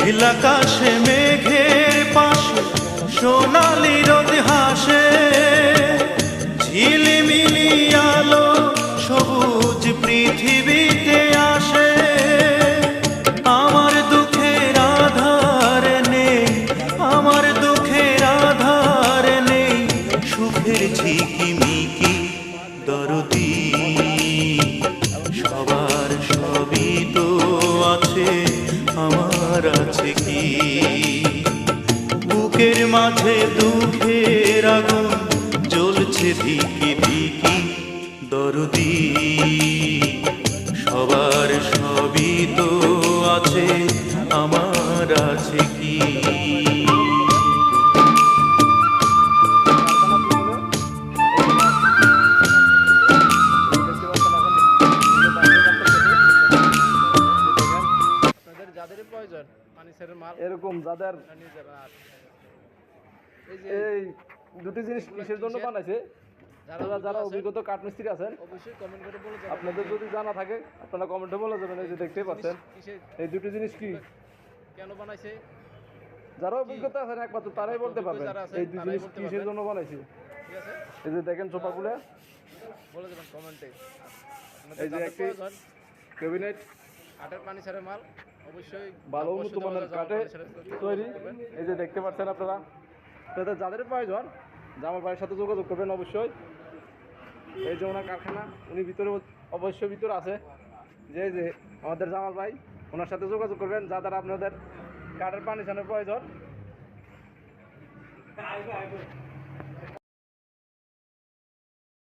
মেঘলা আকাশে মেঘের পাশে সোনালি রোদ হাসে, ঝিলিমিলি আলো সবুজ পৃথিবীতে আসে। আমার দুঃখের আধার নেই, আমার দুঃখের আধার নেই, সুখের ঝিকিমিকি দরদি। সবার সবই তো আছে, আমার আছে কি? বুকের মাঝে দুঃখের আগুন জ্বলছে ধিকি ধিকি দরদি। সবার সবই তো আছে, আমার আছে কি? যাদের প্রয়োজন ফার্নিচারের মাল এরকম যাদের এই দুটি জিনিস কিসের জন্য বানাইছে, যারা অভিজ্ঞতা কাঠমিস্ত্রি আছেন অবশ্যই কমেন্ট করে বলে আপনাদের যদি জানা থাকে আপনারা কমেন্টে বলে যাবেন। এই যে দেখতেই পাচ্ছেন এই দুটি জিনিস কি কেন বানাইছে, যারা অভিজ্ঞতা আছেন একমাত্র তারাই বলতে পারবেন এই দুই জিনিস কিসের জন্য বানাইছে। ঠিক আছে, এই যে দেখেন সোফাগুলো বলে দেবেন কমেন্টে। এই যে একটি ক্যাবিনেট কাঠের ফার্নিচারের মাল অবশ্যই ভালো উন্নত মানের কাঠে তৈরি। এই যে দেখতে পাচ্ছেন আপনারা, তাদের যাদের প্রয়োজন জামাল ভাইয়ের সাথে যোগাযোগ করবেন অবশ্যই। এই যে ওনার কারখানা, উনি ভিতরে অবশ্যই ভিতরে আছে। যে আমাদের জামাল ভাই, ওনার সাথে যোগাযোগ করবেন যাদের আপনাদের কাঠের ফার্নিচারের প্রয়োজন।